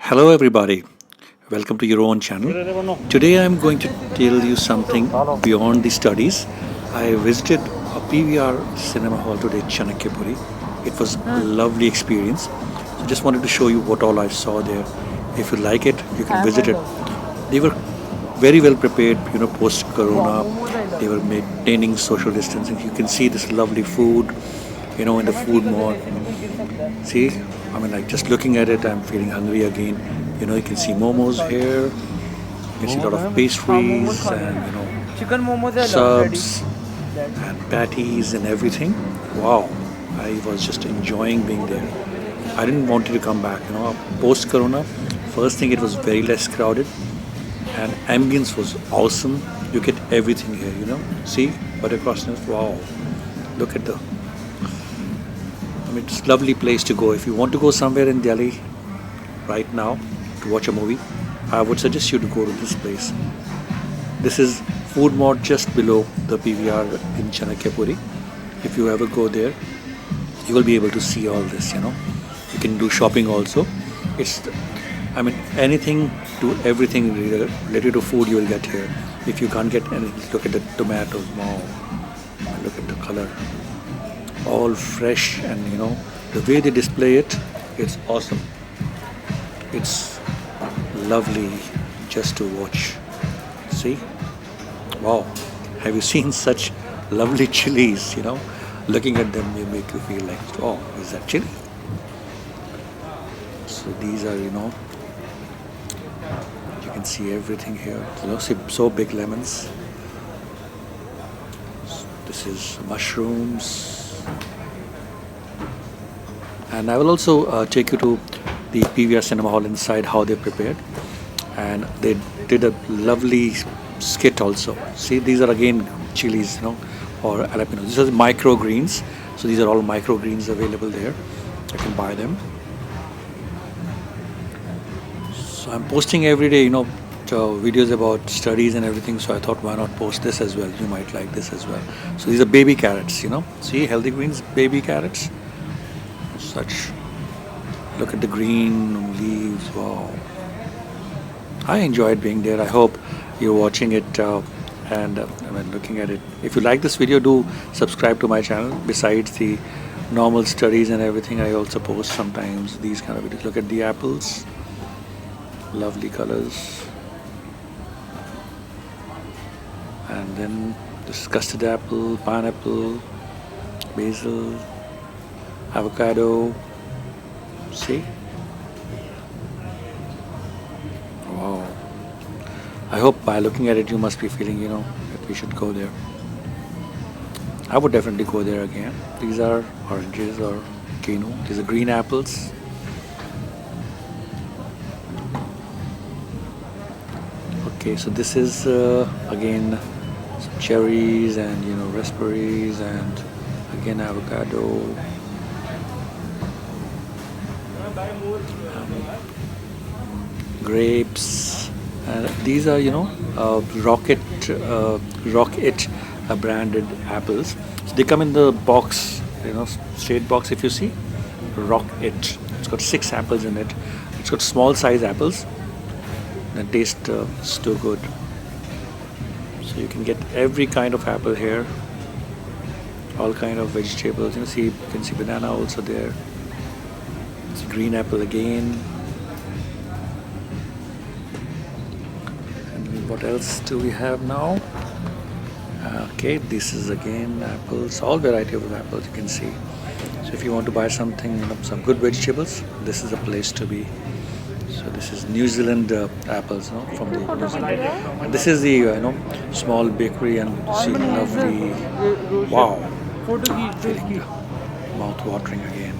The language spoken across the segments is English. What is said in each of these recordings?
Hello, everybody. Welcome to your own channel. Today, I'm going to tell you something beyond the studies. I visited a PVR cinema hall today, Chanakyapuri. It was a lovely experience. So, just wanted to show you what all I saw there. If you like it, you can visit it. They were very well prepared, post Corona. They were maintaining social distancing. You can see this lovely food, in the food mall. See, I mean, like just looking at it, I'm feeling hungry again. You can see momos here. You can see a lot of pastries and Chicken momos I love, daddy. subs and patties and everything. Wow, I was just enjoying being there. I didn't want to come back. Post Corona, first thing it was very less crowded and ambience was awesome. You get everything here. See, butter croissants. Wow, look at the. I mean, it's a lovely place to go if you want to go somewhere in Delhi right now to watch a movie. I would suggest you to go to this place. This is Food Mart just below the PVR in Chanakyapuri. If you ever go there, you will be able to see all this. You can do shopping also. It's, I mean, anything to everything related to food you will get here. If you can't get anything, look at the tomatoes. Wow, look at the color. All fresh and the way they display it, it's awesome. It's lovely just to watch. See? Wow. Have you seen such lovely chilies? Looking at them, you make you feel like, oh, is that chili? So these are, you can see everything here. See, so big lemons. This is mushrooms. And I will also take you to the PVR Cinema Hall inside how they prepared. And they did a lovely skit also. See, these are again chilies, or jalapenos. These are microgreens. So these are all microgreens available there. I can buy them. So I'm posting every day, videos about studies and everything. So I thought, why not post this as well? You might like this as well. So these are baby carrots, See, healthy greens, baby carrots. Such. Look at the green leaves. Wow. I enjoyed being there. I hope you're watching it and looking at it. If you like this video, do subscribe to my channel. Besides the normal studies and everything, I also post sometimes these kind of videos. Look at the apples. Lovely colors. And then this custard apple, pineapple, basil, avocado. See? Wow. I hope by looking at it you must be feeling, that we should go there. I would definitely go there again. These are oranges or quinoa. These are green apples. Okay, so this is again some cherries and raspberries and again avocado. Grapes. These are, Rocket branded apples. So they come in the box, straight box. If you see, Rocket. It's got 6 apples in it. It's got small size apples. The taste is too good. So you can get every kind of apple here. All kind of vegetables. You can see banana also there. It's a green apple again. And what else do we have now? Okay, this is again apples, all variety of apples you can see. So if you want to buy something, some good vegetables, this is a place to be. So this is New Zealand apples, from the New Zealand. And this is the small bakery and see lovely. Wow, feeling mouth watering again.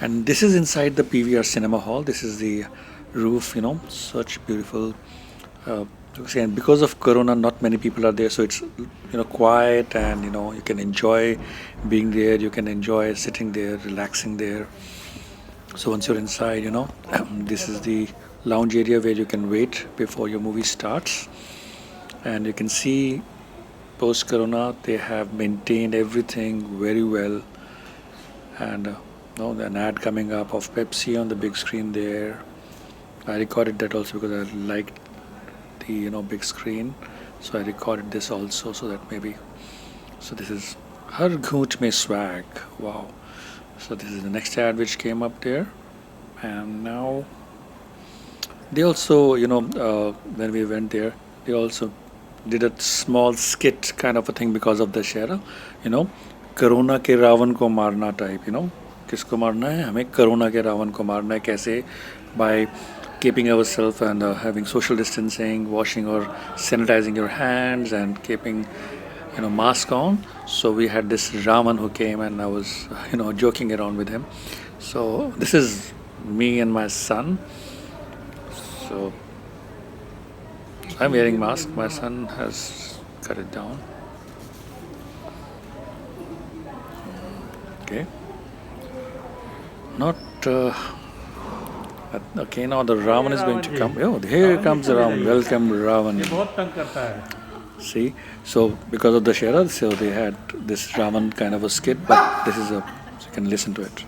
And this is inside the PVR Cinema Hall. This is the roof, such beautiful. And because of Corona, not many people are there, so it's quiet, and you can enjoy being there. You can enjoy sitting there, relaxing there. So once you're inside, this is the lounge area where you can wait before your movie starts, and you can see post Corona they have maintained everything very well, and No, an ad coming up of Pepsi on the big screen there. I recorded that also because I liked the big screen, so I recorded this also so that maybe. So this is Har Ghoot Mein Swag. Wow. So this is the next ad which came up there, and now they also when we went there, they also did a small skit kind of a thing because of the Shera, you know, corona के रावण को मारना type, किसको मारना है हमें, corona के रावण को मारना है कैसे, by keeping ourselves and having social distancing, washing or sanitizing your hands and keeping mask on. So we had this Raman who came and I was joking around with him. So this is me and my son. So I'm wearing mask. My son has cut it down. Okay. Not. Okay, now the Ravan is going to come. Oh, here comes the Ravan. Welcome, Ravan. See, so because of the Shera, so they had this Ravan kind of a skit, but this is so you can listen to it.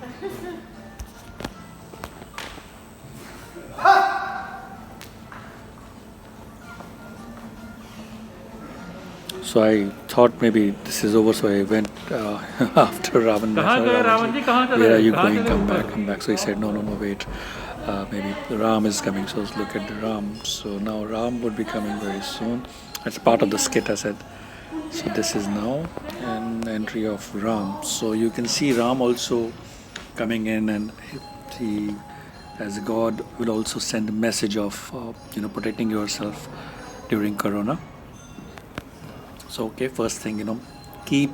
So I thought maybe this is over, so I went after Ravan. Where are you going? Come back, come back. So he said, no, wait. Maybe Ram is coming, so let's look at the Ram. So now Ram would be coming very soon. That's part of the skit, I said. So this is now an entry of Ram. So you can see Ram also coming in, and he, as a god, will also send a message of protecting yourself during Corona. So okay, first thing, keep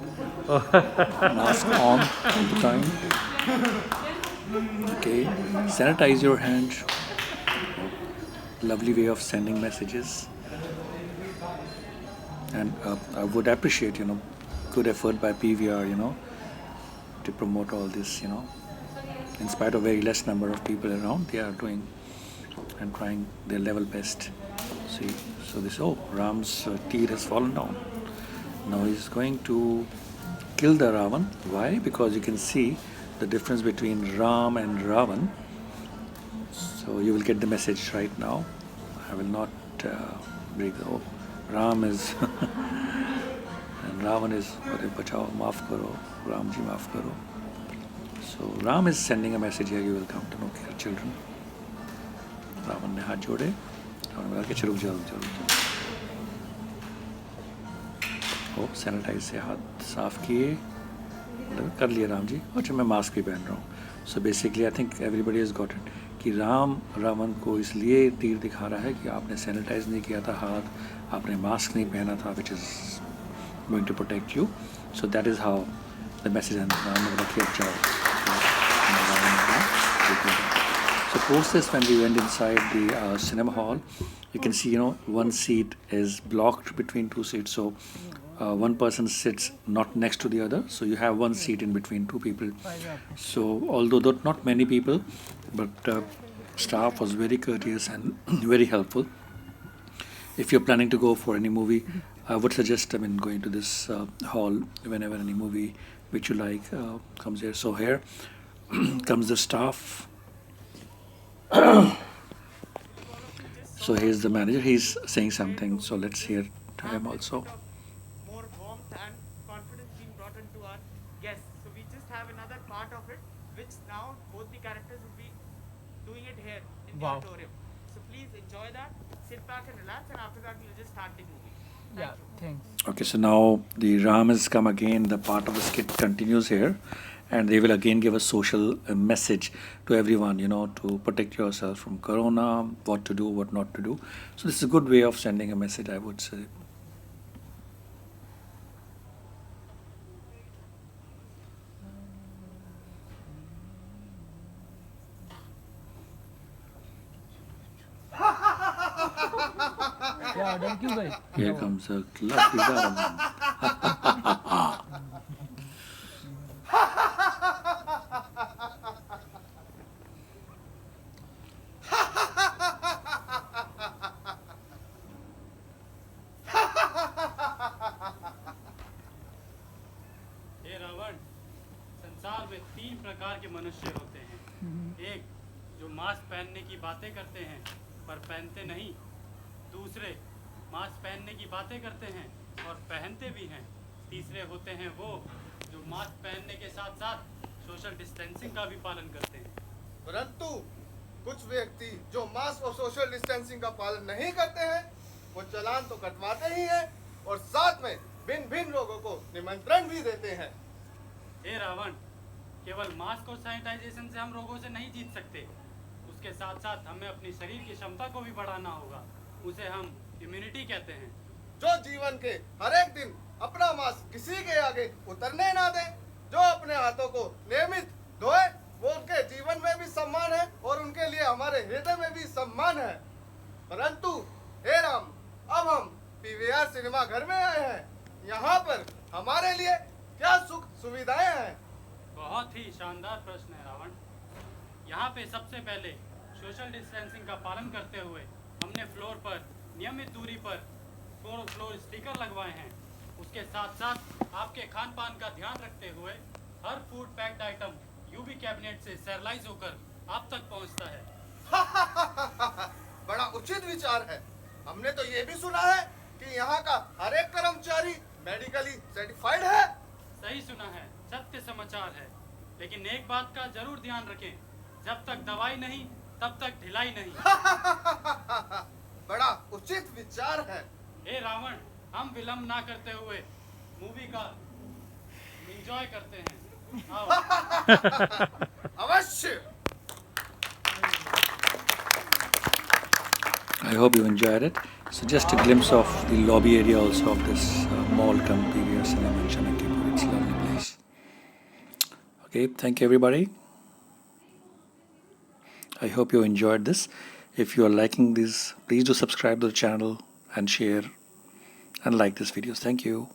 mask on all the time. Okay, sanitize your hands. Lovely way of sending messages. And I would appreciate, good effort by PVR, to promote all this, In spite of very less number of people around, they are doing and trying their level best. See, so this, Ram's tear has fallen down. Now he's going to kill the Ravan. Why? Because you can see the difference between Ram and Ravan. So you will get the message right now. I will not break the. Ram is and Ravan is bachao, maaf karo, Ram ji maaf karo. So Ram is sending a message here. You will come to know, children. Ravan ne haath jode. Ravan ne bola ruk jao. Oh, sanitize से हाथ साफ किए, कर लिए राम जी. अच्छा मैं mask भी पहन रहा हूँ. So basically I think everybody has got it कि राम रावण को इसलिए तीर दिखा रहा है कि आपने सैनिटाइज नहीं किया था हाथ, आपने मास्क नहीं पहना था, which is going to protect you. So that is how the message and so post this, when we went inside the cinema hall, you can see one seat is blocked between two seats, so one person sits not next to the other, so you have one seat in between two people. So although not many people, but staff was very courteous and very helpful. If you're planning to go for any movie, I would suggest going to this hall whenever any movie which you like comes here. So here comes the staff. So here's the manager. He's saying something. So let's hear to him also. More warmth and confidence being brought into our guests. So we just have another part of it, which now both the characters will be doing it here in the auditorium. So please enjoy that. Sit back and relax, and after that we'll just start the movie. Yeah, thanks. Okay, so now the Ram has come again. The part of the skit continues here, and they will again give a social message to everyone, to protect yourself from Corona, what to do, what not to do. So this is a good way of sending a message, I would say. Yeah, thank you guys. Here comes a lucky Ram. हे रावण, संसार में 3 प्रकार प्रकार के मनुष्य होते हैं। एक जो मास्क पहनने की बातें करते हैं पर पहनते नहीं, दूसरे मास्क पहनने की बातें करते हैं और पहनते भी हैं, तीसरे होते हैं वो जो मास्क पहनने के साथ साथ सोशल डिस्टेंसिंग का भी पालन करते हैं। परंतु कुछ व्यक्ति जो मास्क और सोशल डिस्टेंसिंग का पालन नहीं करते हैं वो चालान तो कटवाते ही हैं और साथ में भिन्न भिन्न लोगों को निमंत्रण भी देते हैं। हे रावण, केवल मास्क और सैनिटाइजेशन से हम रोगों से नहीं जीत सकते, उसके साथ साथ हमें अपनी शरीर की क्षमता को भी बढ़ाना होगा। उसे हम इम्यूनिटी कहते हैं। जो जीवन के हर एक दिन अपना मास्क किसी के आगे उतरने ना दे, जो अपने हाथों को नियमित धोए, वो उनके जीवन में भी सम्मान है और उनके लिए हमारे हृदय में भी सम्मान है। परंतु हे राम, अब हम पीवीआर सिनेमा घर में आए हैं, यहाँ पर हमारे लिए क्या सुख सुविधाएं हैं? बहुत ही शानदार प्रश्न है रावण। यहाँ पे सबसे पहले सोशल डिस्टेंसिंग का पालन करते हुए हमने फ्लोर पर नियमित दूरी पर फ्लोर स्टिकर लगवाए हैं। उसके साथ साथ आपके खान पान का ध्यान रखते हुए हर food packed item UV cabinet से स्टेरलाइज होकर आप तक पहुँचता है। बड़ा उचित विचार है। हमने तो ये भी सुना है कि यहाँ का हर एक कर्मचारी मेडिकली सर्टिफाइड है। सही सुना है, सत्य समाचार है। लेकिन एक बात का जरूर ध्यान रखें, जब तक दवाई नहीं तब तक ढिलाई नहीं। बड़ा उचित विचार है। हे रावण, हम विलंब ना करते हुए मूवी का एंजॉय करते हैं। आओ। अवश्य। I hope you enjoyed it. So just a glimpse of the lobby area also of this mall come PVR Cinema in Chanakipur. It's a lovely place. Okay, thank you everybody. I hope you enjoyed this. If you are liking this, please do subscribe to the channel and share and like this videos. Thank you.